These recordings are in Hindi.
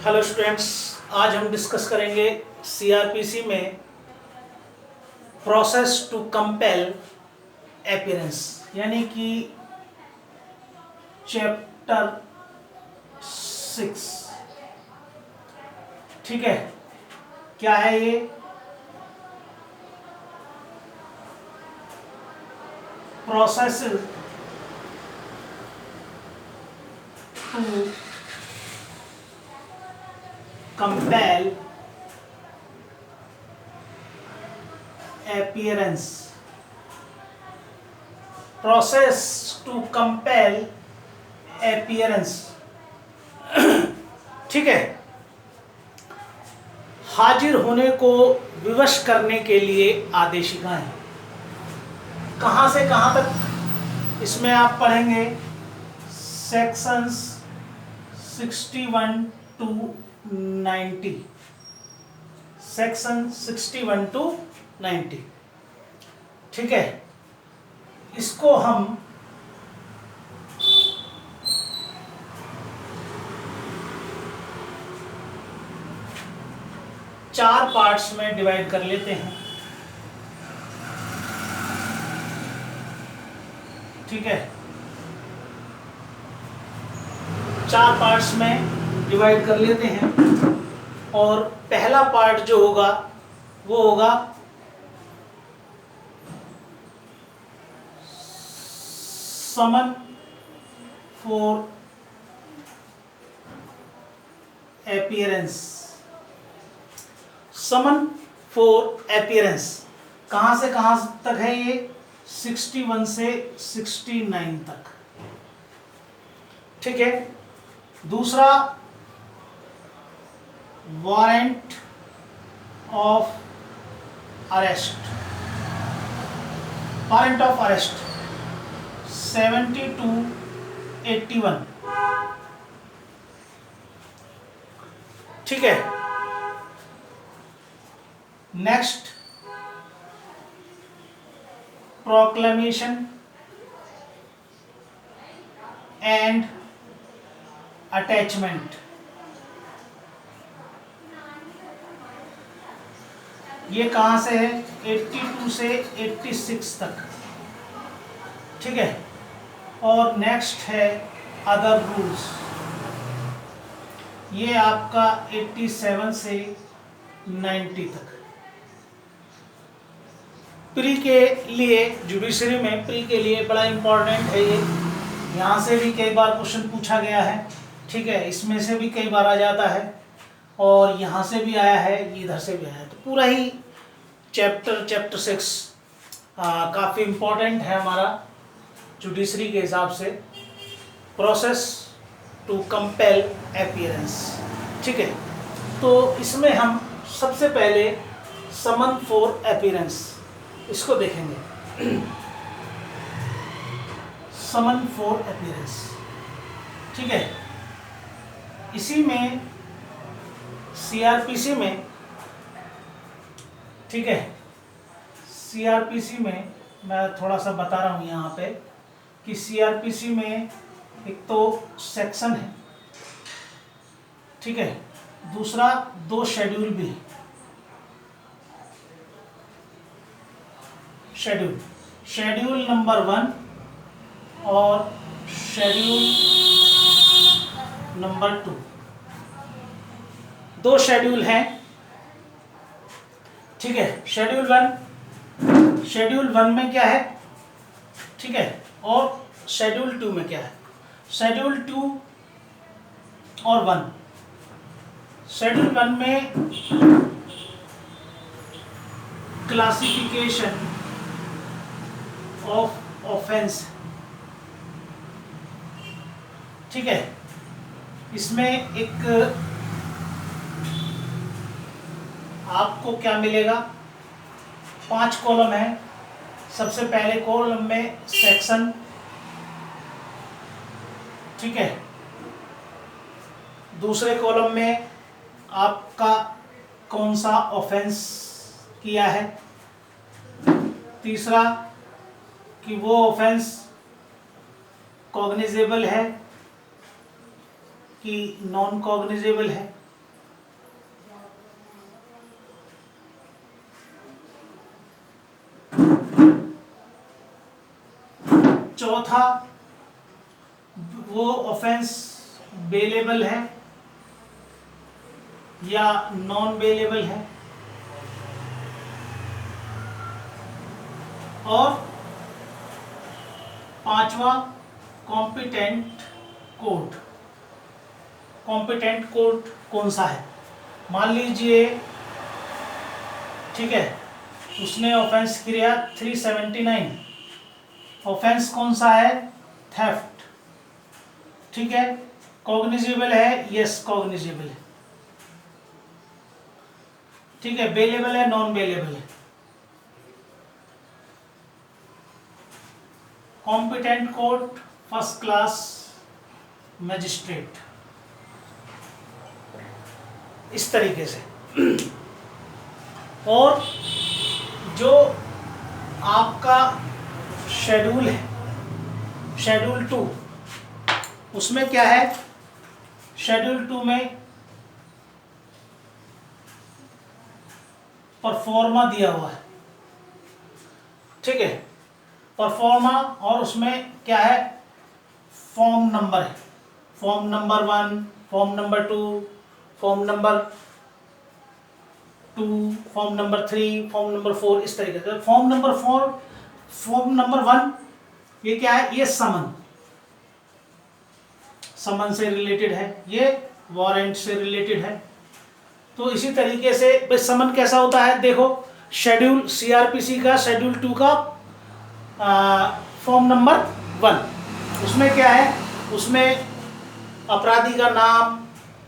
हेलो स्टूडेंट्स, आज हम डिस्कस करेंगे सीआरपीसी में प्रोसेस टू कंपेल अपीयरेंस, यानी कि चैप्टर 6। ठीक है, क्या है ये? Process to compel appearance, process to compel appearance। ठीक है, हाजिर होने को विवश करने के लिए आदेशिकाएं। कहां से कहां तक इसमें आप पढ़ेंगे? Sections 61 to 90, section 61 to 90। ठीक है, इसको हम चार पार्ट्स में डिवाइड कर लेते हैं। ठीक है, चार पार्ट्स में डिवाइड कर लेते हैं और पहला पार्ट जो होगा वो होगा summon for appearance. Summon for appearance कहां से कहां तक है? ये 61 से 69 तक। ठीक है, दूसरा warrant of arrest, warrant of arrest 70 to 81। ठीक है, नेक्स्ट प्रोक्लेमेशन एंड अटैचमेंट, ये कहां से है? 82 से 86 तक। ठीक है, और नेक्स्ट है अदर रूल्स, ये आपका 87 से 90 तक। प्री के लिए, जुडिशरी में प्री के लिए बड़ा इंपॉर्टेंट है ये। यहाँ से भी कई बार क्वेश्चन पूछा गया है। ठीक है, इसमें से भी कई बार आ जाता है और यहाँ से भी आया है, इधर से भी आया है। तो पूरा ही चैप्टर 6 काफ़ी इम्पोर्टेंट है हमारा जुडिशरी के हिसाब से। Process to compel appearance. ठीक है, तो इसमें हम सबसे पहले समन फॉर अपीयरेंस इसको देखेंगे। समन फॉर अपीयरेंस, ठीक है, इसी में सीआरपीसी में, ठीक है, सीआरपीसी में मैं थोड़ा सा बता रहा हूँ यहाँ पे कि सीआरपीसी में एक तो सेक्शन है, ठीक है, दूसरा दो शेड्यूल भी है। शेड्यूल नंबर 1 और शेड्यूल नंबर 2, दो शेड्यूल हैं। ठीक है, शेड्यूल वन में क्या है? ठीक है, और शेड्यूल 2 में क्या है? शेड्यूल 2 और 1। शेड्यूल 1 में क्लासिफिकेशन ऑफ ऑफेंस, ठीक है, इसमें एक आपको क्या मिलेगा? 5 कॉलम है। सबसे पहले कॉलम में सेक्शन, ठीक है, दूसरे कॉलम में आपका कौन सा ऑफेंस किया है, तीसरा कि वो ऑफेंस कॉग्निजेबल है कि नॉन कॉग्निजेबल है, चौथा, वो ऑफेंस बेलेबल है या नॉन बेलेबल है। और पांचवा, कॉम्पिटेंट कोर्ट। कॉम्पिटेंट कोर्ट कौन सा है? मान लीजिए, ठीक है, उसने ऑफेंस किया 379, ऑफेंस कौन सा है? थेफ्ट, ठीक है। कॉग्निजेबल है? यस कॉग्निजेबल है, ठीक है। बेलेबल है? नॉन बेलेबल है। Competent court, first class magistrate, इस तरीके से। और जो आपका शेड्यूल है, शेड्यूल 2, उसमें क्या है? शेड्यूल 2 में परफॉर्मा दिया हुआ है, ठीक है, परफॉर्मा। और उसमें क्या है? फॉर्म नंबर है, form number 1, form number 2, form number 2, form number 3, form number 4, इस तरीके से। फॉर्म नंबर 4, फॉर्म नंबर 1, ये क्या है? ये समन, समन से रिलेटेड है, ये वारंट से रिलेटेड है। तो इसी तरीके से भाई समन कैसा होता है? देखो, शेड्यूल सीआरपीसी का शेड्यूल 2 का फॉर्म नंबर 1, उसमें क्या है? उसमें अपराधी का नाम,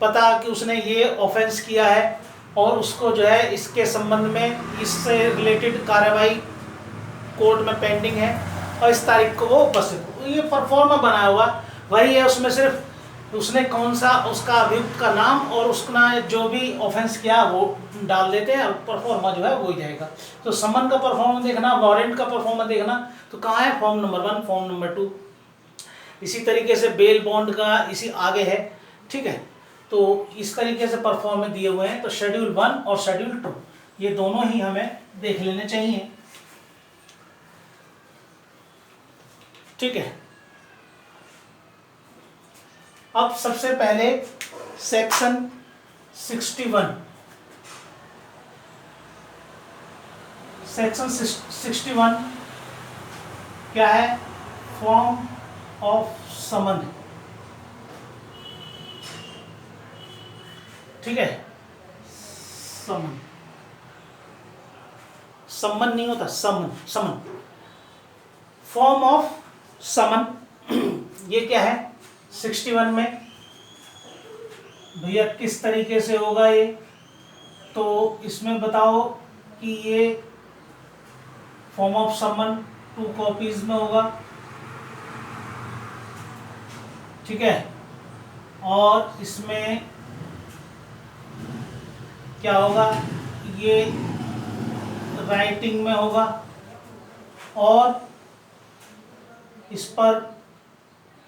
पता कि उसने ये ऑफेंस किया है और उसको जो है इसके संबंध में इससे रिलेटेड कार्यवाही कोर्ट में पेंडिंग है और इस तारीख को वो उपस्थित। ये परफॉर्मा बनाया हुआ वही है, उसमें सिर्फ उसने कौन सा, उसका अभियुक्त का नाम और उसका जो भी ऑफेंस किया वो डाल देते हैं और परफॉर्मा जो है वो ही जाएगा। तो समन का परफॉर्मा देखना, वारंट का परफॉर्मा देखना, तो कहाँ है? Form number 1, form number 2। इसी तरीके से बेल बॉन्ड का इसी आगे है, ठीक है। तो इस तरीके से परफॉर्मे दिए हुए हैं। तो शेड्यूल 1 और शेड्यूल 2 ये दोनों ही हमें देख लेने चाहिए, ठीक है। अब सबसे पहले सेक्शन 61, सेक्शन 61 क्या है? फॉर्म ऑफ समन, ठीक है। समन, समन नहीं होता, समन, समन, फॉर्म ऑफ समन। ये क्या है? 61 में भैया किस तरीके से होगा ये? तो इसमें बताओ कि ये फॉर्म ऑफ समन 2 कॉपीज में होगा, ठीक है। और इसमें क्या होगा? ये राइटिंग में होगा और इस पर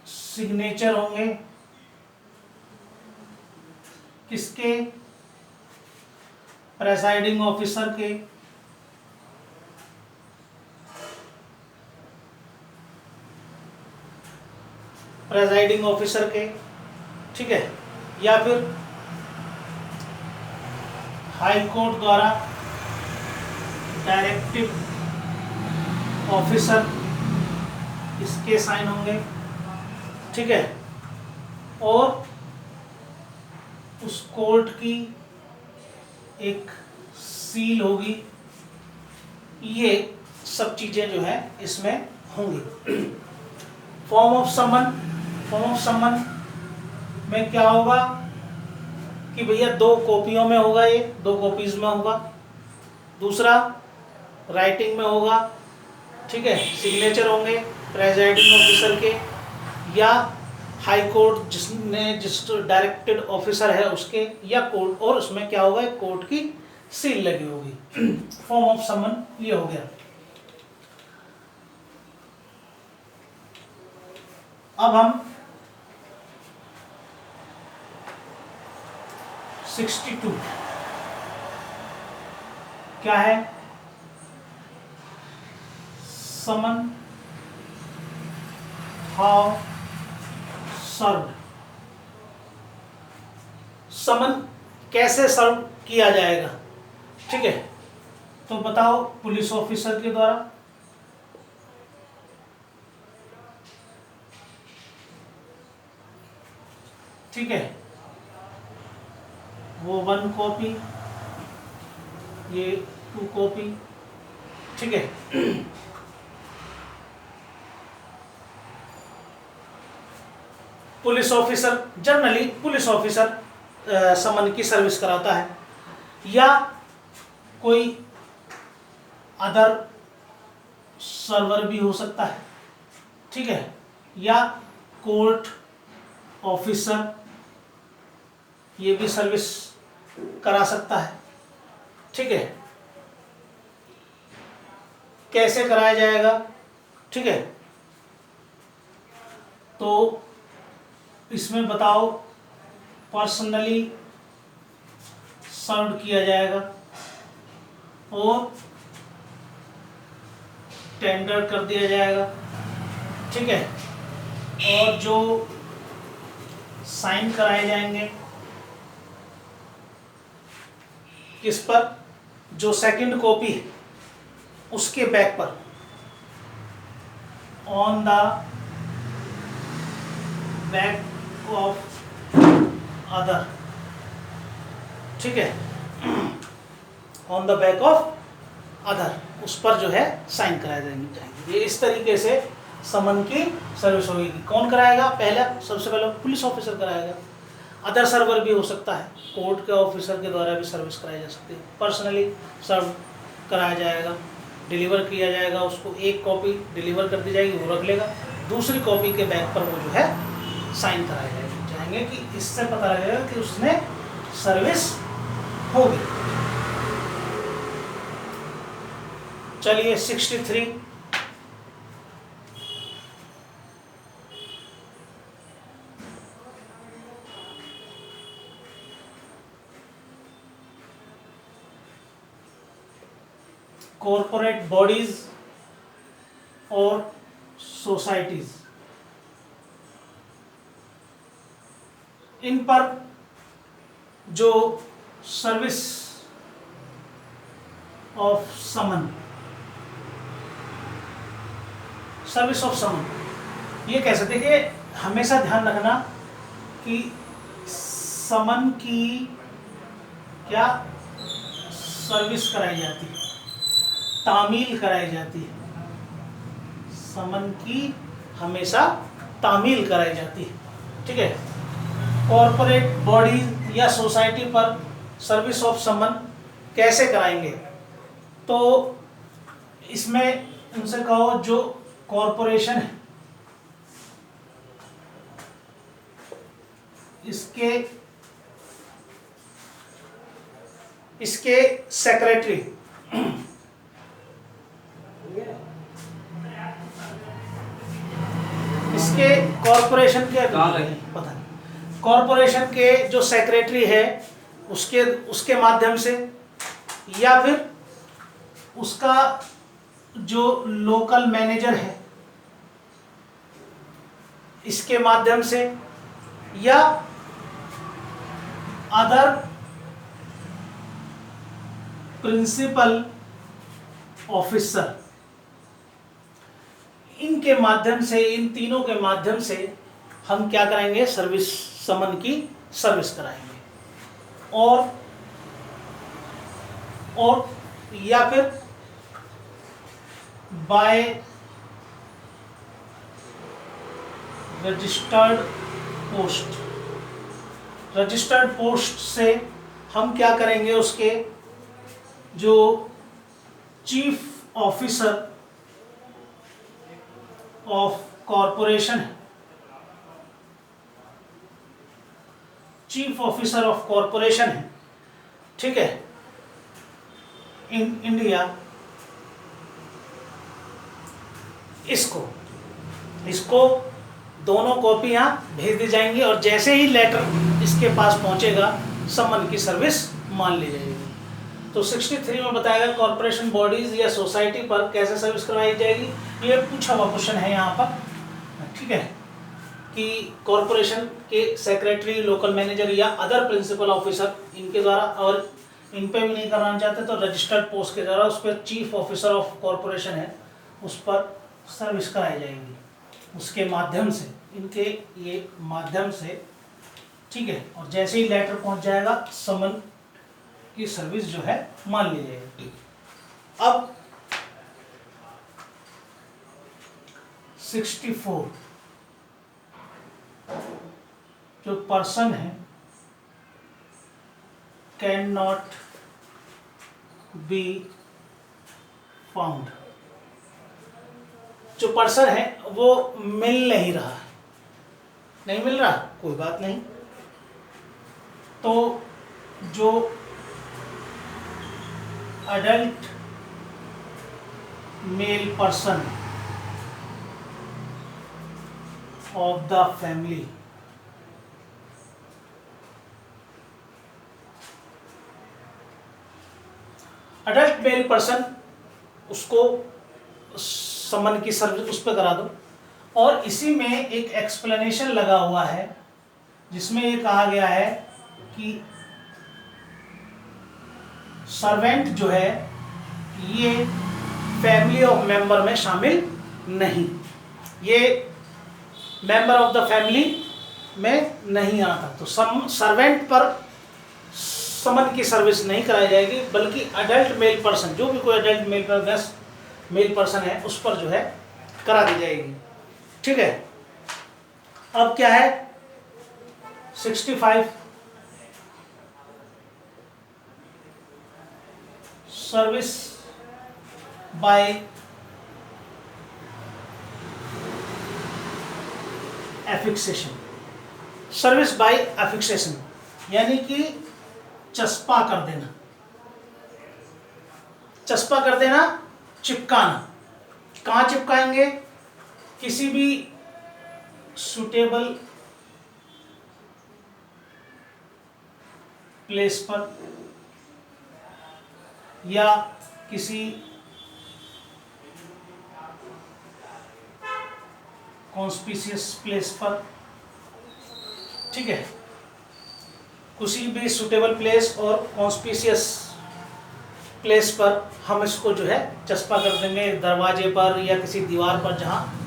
सिग्नेचर होंगे किसके? प्रेसाइडिंग ऑफिसर के। प्रेसाइडिंग ऑफिसर के, ठीक है। या फिर हाई कोर्ट द्वारा डायरेक्टिव ऑफिसर, इसके साइन होंगे, ठीक है। और उस कोर्ट की एक सील होगी। ये सब चीजें जो है इसमें होंगी। Form of summon, form of summon में क्या होगा कि भैया 2 कॉपियों में होगा, ये 2 कॉपीज में होगा। दूसरा राइटिंग में होगा, ठीक है, सिग्नेचर होंगे प्रेसाइडिंग ऑफिसर के या हाई कोर्ट जिस डायरेक्टेड ऑफिसर है उसके, या कोर्ट, और उसमें क्या होगा? कोर्ट की सील लगी होगी। फॉर्म ऑफ समन ये हो गया। अब हम 62 क्या है? समन हाउ सर्व, समन कैसे सर्व किया जाएगा, ठीक है। तो बताओ, पुलिस ऑफिसर के द्वारा, ठीक है, वो 1 कॉपी, ये 2 कॉपी, ठीक है। Police officer, generally police officer summon की सर्विस कराता है, या कोई अदर सर्वर भी हो सकता है, ठीक है, या कोर्ट ऑफिसर ये भी सर्विस करा सकता है, ठीक है। कैसे कराया जाएगा, ठीक है। तो इसमें बताओ, पर्सनली सर्व किया जाएगा और टेंडर कर दिया जाएगा, ठीक है। और जो साइन कराए जाएंगे किस पर, जो सेकंड कॉपी है उसके बैक पर, on the back of other, ठीक है, on the back of other, उस पर जो है साइन कराए जाएंगे। ये इस तरीके से समन की सर्विस होगी। कौन कराएगा, पहला सबसे पहले पुलिस ऑफिसर कराएगा, अदर सर्वर भी हो सकता है, कोर्ट के ऑफिसर के द्वारा भी सर्विस कराई जा सकती है। पर्सनली सर्व कराया जाएगा, डिलीवर किया जाएगा, उसको एक कॉपी डिलीवर कर दी जाएगी, वो रख लेगा, दूसरी कॉपी के बैक पर वो जो है साइन कराए जाएंगे कि इससे पता लगेगा कि उसने सर्विस होगी। चलिए 63, कॉरपोरेट बॉडीज और सोसाइटीज, इन पर जो service of summon, service of summon ये कैसे, देखिए हमेशा ध्यान रखना कि समन की क्या सर्विस कराई जाती है, तामील कराई जाती है, समन की हमेशा तामील कराई जाती है, ठीक है। कॉरपोरेट बॉडी या सोसाइटी पर सर्विस ऑफ समन कैसे कराएंगे, तो इसमें उनसे कहो जो कॉरपोरेशन है इसके सेक्रेटरी, इसके कॉरपोरेशन के पता नहीं, कॉरपोरेशन के जो सेक्रेटरी है उसके माध्यम से, या फिर उसका जो लोकल मैनेजर है इसके माध्यम से, या अदर प्रिंसिपल ऑफिसर, इनके माध्यम से, इन तीनों के माध्यम से हम क्या कराएंगे, सर्विस समन की सर्विस कराएंगे। और या फिर by registered post, registered post से हम क्या करेंगे, उसके जो चीफ ऑफिसर ऑफ कॉरपोरेशन है, चीफ ऑफिसर ऑफ कॉरपोरेशन है, ठीक है, इन इंडिया, इसको दोनों कॉपियां भेज दी जाएंगी और जैसे ही लेटर इसके पास पहुंचेगा समन की सर्विस मान ली जाएगी। तो 63 में बताया गया कॉर्पोरेशन बॉडीज या सोसाइटी पर कैसे सर्विस करवाई जाएगी, ये पूछा हुआ क्वेश्चन है यहाँ पर। ठीक है, कि कॉरपोरेशन के सेक्रेटरी, लोकल मैनेजर या अदर प्रिंसिपल ऑफिसर इनके द्वारा, और इन पे भी नहीं कराना चाहते तो रजिस्टर्ड पोस्ट के द्वारा उस पर चीफ ऑफिसर ऑफ कॉरपोरेशन है उस पर सर्विस कराई जाएगी, उसके माध्यम से, इनके ये माध्यम से, ठीक है। और जैसे ही लेटर पहुंच जाएगा समन की सर्विस जो है मान ली जाएगी। अब 64 जो पर्सन है कैन नॉट बी फाउंड, जो पर्सन है वो मिल नहीं रहा, नहीं मिल रहा, कोई बात नहीं। तो जो adult male person of the family adult male person, उसको समन की सर्विस उस पर करा दो। और इसी में एक एक्सप्लेनेशन लगा हुआ है जिसमें ये कहा गया है कि सर्वेंट जो है ये फैमिली ऑफ मेंबर में शामिल नहीं, ये मेंबर ऑफ द फैमिली में नहीं आता, तो सर्वेंट पर समन की सर्विस नहीं कराई जाएगी, बल्कि अडल्ट मेल पर्सन, जो भी कोई अडल्ट मेल पर्सन है उस पर जो है करा दी जाएगी, ठीक है। अब क्या है 65 सर्विस बाय एफिक्सेशन, सर्विस बाय एफिक्सेशन यानी कि चस्पा कर देना, चस्पा कर देना, चिपकाना। कहाँ चिपकाएंगे? किसी भी सुटेबल प्लेस पर या किसी कॉन्स्पिशियस प्लेस पर, ठीक है, किसी भी सुटेबल प्लेस और कॉन्स्पिशियस प्लेस पर हम इसको जो है चस्पा कर देंगे, दरवाजे पर या किसी दीवार पर जहाँ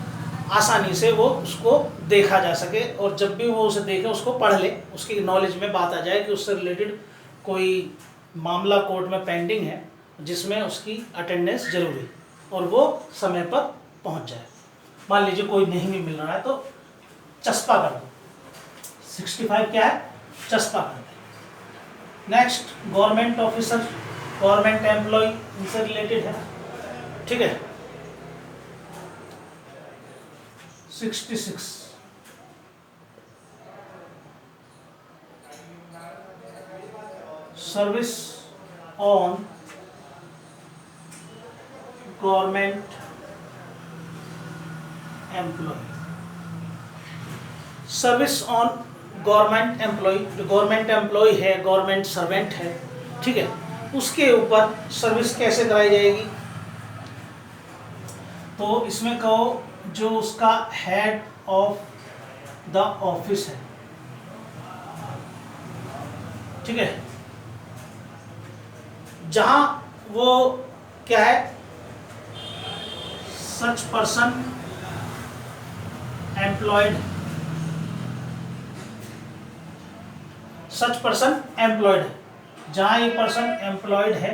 आसानी से वो उसको देखा जा सके, और जब भी वो उसे देखे उसको पढ़ ले, उसकी नॉलेज में बात आ जाए कि उससे रिलेटेड कोई मामला कोर्ट में पेंडिंग है जिसमें उसकी अटेंडेंस जरूरी और वो समय पर पहुंच जाए। मान लीजिए कोई नहीं भी मिल रहा है तो चस्पा कर दो, 65 क्या है? चस्पा कर दे। Next government officer, government employee, इनसे रिलेटेड है, ठीक है। 66 service on government employee, service on government employee, जो गवर्नमेंट एम्प्लॉय है, गवर्नमेंट सर्वेंट है, ठीक है, उसके ऊपर सर्विस कैसे कराई जाएगी? तो इसमें कहो जो उसका हेड ऑफ द ऑफिस है, ठीक है, जहां वो क्या है, such person employed, such person employed है, जहां ये पर्सन एम्प्लॉयड है,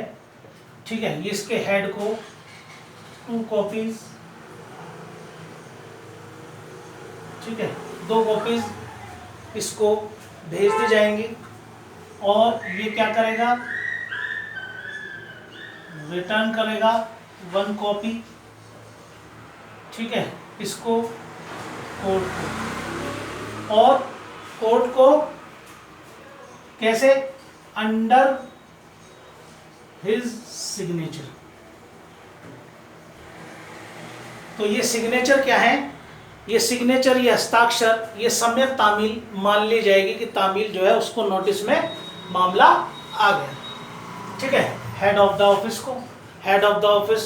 ठीक है, ये इसके हेड को 2 कॉपीज, ठीक है, 2 कॉपीज इसको भेज दी जाएंगी और ये क्या करेगा, रिटर्न करेगा 1 कॉपी, ठीक है, इसको कोर्ट को, और कोर्ट को कैसे, अंडर हिज सिग्नेचर। तो ये सिग्नेचर क्या है, ये सिग्नेचर, ये हस्ताक्षर, ये सम्यक तामील मान ली जाएगी कि तामील जो है उसको नोटिस में मामला आ गया, ठीक है। हेड ऑफ द ऑफिस को, head of the office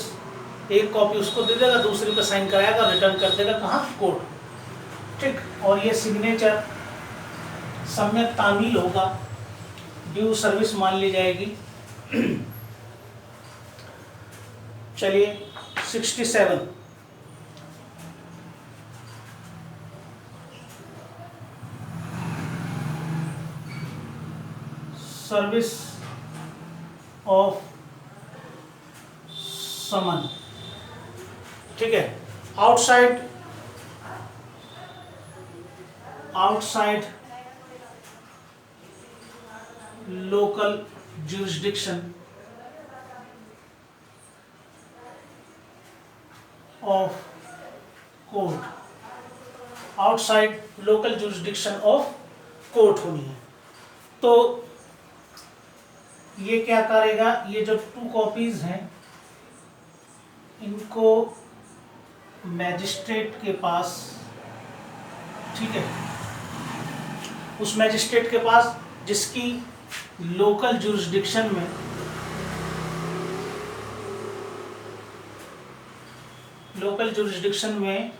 1 copy उसको दे देगा, दूसरी पे साइन कराएगा, रिटर्न कर देगा कहाँ, कोर्ट। ठीक, और ये सिग्नेचर सम्यक तामील होगा, ड्यू सर्विस मान ली जाएगी। चलिए 67, सर्विस ऑफ समन, ठीक है। Outside local jurisdiction of court, outside local jurisdiction of court होनी है। तो ये क्या करेगा, ये जो 2 कॉपीज हैं इनको मैजिस्ट्रेट के पास, ठीक है, उस मैजिस्ट्रेट के पास जिसकी लोकल जुरिस्डिक्शन में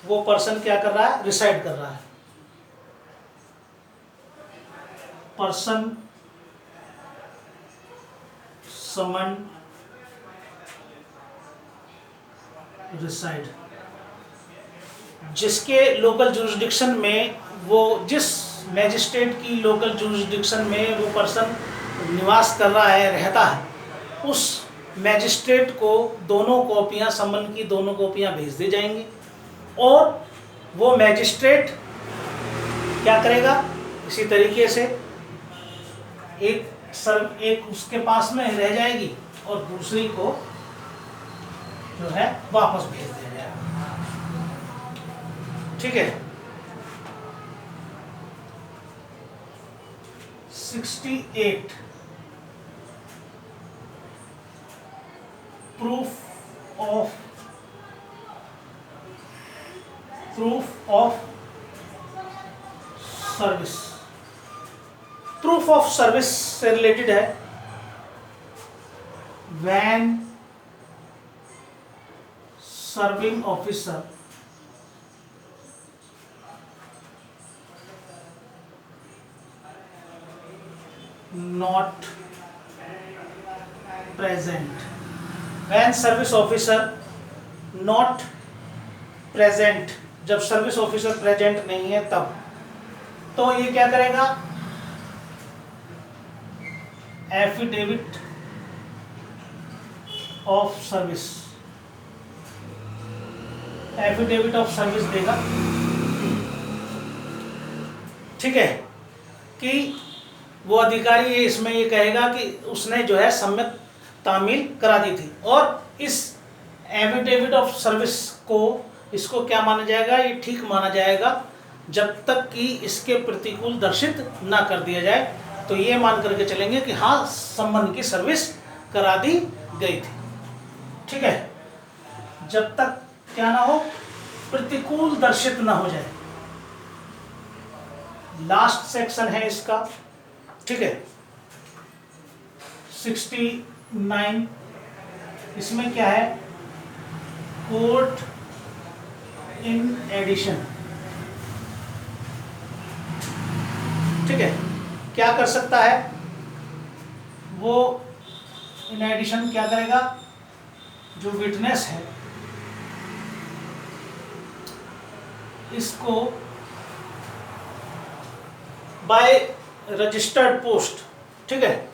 वो पर्सन क्या कर रहा है, रिसाइड कर रहा है। पर्सन समन रिसाइड, जिसके लोकल जुरिस्डिक्शन में, वो जिस मैजिस्ट्रेट की लोकल जुरिस्डिक्शन में वो पर्सन निवास कर रहा है, रहता है, उस मैजिस्ट्रेट को दोनों कॉपियां, समन की दोनों कॉपियां भेज दी जाएंगी और वो मैजिस्ट्रेट क्या करेगा, इसी तरीके से एक उसके पास में रह जाएगी और दूसरी को जो है वापस भेज दिया जाएगा, ठीक है। 68, proof of service, proof of service से रिलेटेड है। When serving officer not present, when service officer not present, जब सर्विस ऑफिसर प्रेजेंट नहीं है तब, तो ये क्या करेगा, एफिडेविट ऑफ सर्विस, देगा, ठीक है, कि वो अधिकारी इसमें ये कहेगा कि उसने जो है सम्यक तामील करा दी थी, और इस एफिडेविट ऑफ सर्विस को, इसको क्या माना जाएगा, ये ठीक माना जाएगा जब तक कि इसके प्रतिकूल दर्शित ना कर दिया जाए। तो ये मान करके चलेंगे कि हाँ, संबंध की सर्विस करा दी गई थी, ठीक है, जब तक क्या ना हो, प्रतिकूल दर्शित ना हो जाए। लास्ट सेक्शन है इसका, ठीक है। 69, इसमें क्या है, कोर्ट इन एडिशन, ठीक है, क्या कर सकता है वो, इन एडिशन क्या करेगा, जो विटनेस है इसको बाय रजिस्टर्ड पोस्ट, ठीक है,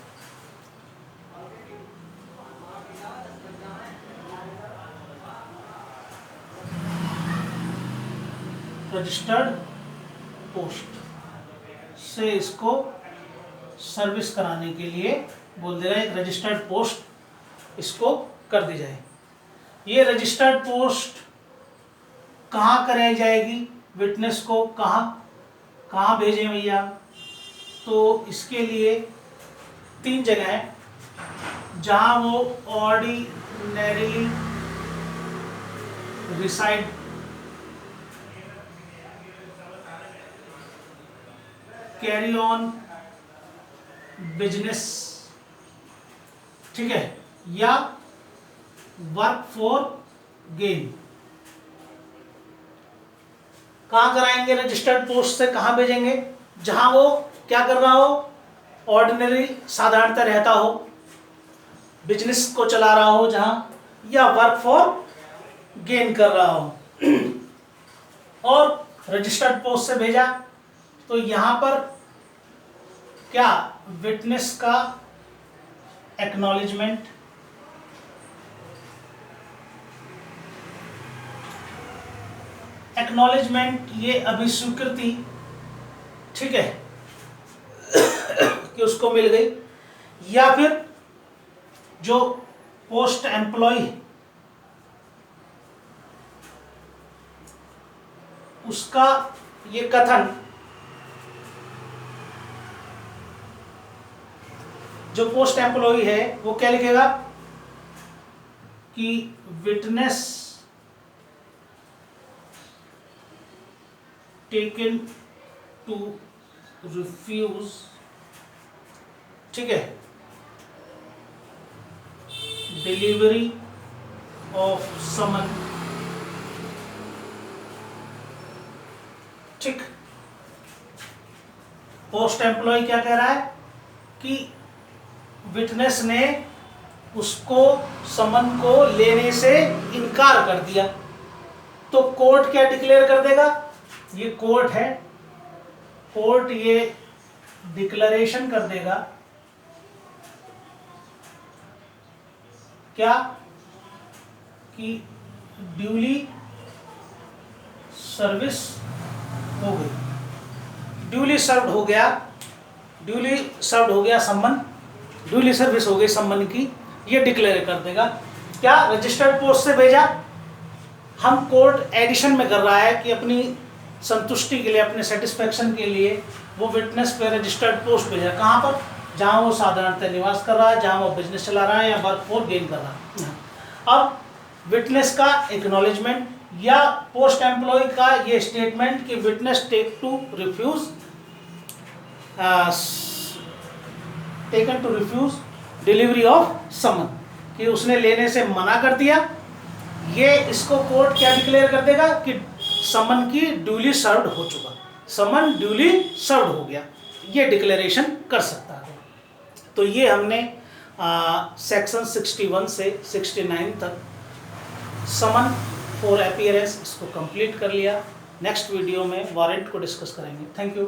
रजिस्टर्ड पोस्ट से इसको सर्विस कराने के लिए बोल देगा, एक रजिस्टर्ड पोस्ट इसको कर दी जाए। ये रजिस्टर्ड पोस्ट कहाँ कराई जाएगी, विटनेस को कहाँ भेजें भैया, तो इसके लिए 3 जगह है जहाँ वो ordinarily reside, carry on business, ठीक है, या वर्क फॉर गेन, कहाँ कराएंगे? रजिस्टर्ड पोस्ट से कहाँ भेजेंगे? जहां वो क्या कर रहा हो, ऑर्डिनरी साधारणतः रहता हो, बिजनेस को चला रहा हो जहां, या वर्क फॉर गेन कर रहा हो। और रजिस्टर्ड पोस्ट से भेजा तो यहां पर क्या, विटनेस का एक्नॉलेजमेंट, ये अभिस्वीकृति, ठीक है, कि उसको मिल गई, या फिर जो पोस्ट एम्प्लॉय उसका ये कथन, जो पोस्ट एम्प्लॉय है वो क्या लिखेगा कि विटनेस टेकन टू रिफ्यूज, ठीक है, डिलीवरी ऑफ समन, ठीक। पोस्ट एम्प्लॉय क्या कह रहा है कि विटनेस ने उसको समन को लेने से इनकार कर दिया, तो कोर्ट क्या डिक्लेयर कर देगा? ये कोर्ट है, कोर्ट ये डिक्लेरेशन कर देगा क्या, कि ड्यूली सर्विस हो गई, ड्यूली सर्व्ड हो गया, ड्यूली सर्व्ड हो गया सम्मन, ड्यूली सर्विस हो गई सम्मन की, ये डिक्लेयर कर देगा। क्या, रजिस्टर्ड पोस्ट से भेजा, हम कोर्ट एडिशन में कर रहा है कि अपनी संतुष्टि के लिए, अपने सेटिस्फेक्शन के लिए वो विटनेस पे रजिस्टर्ड पोस्ट भेजा, कहाँ पर? जहाँ वो साधारणतः निवास कर रहा है, जहाँ वो बिजनेस चला रहा है या वर्क फॉर गेन कर रहा है। अब विटनेस का एक्नॉलेजमेंट या पोस्ट एम्प्लॉय का ये स्टेटमेंट कि witness taken to refuse delivery of summon, कि उसने लेने से मना कर दिया, ये इसको कोर्ट क्या डिक्लेयर कर देगा कि समन की ड्यूली सर्व्ड हो चुका, समन ड्यूली सर्व्ड हो गया, ये डिक्लेरेशन कर सकता है। तो ये हमने सेक्शन 61 से 69 तक समन फॉर अपीयरेंस इसको कंप्लीट कर लिया। नेक्स्ट वीडियो में वारंट को डिस्कस करेंगे। Thank you.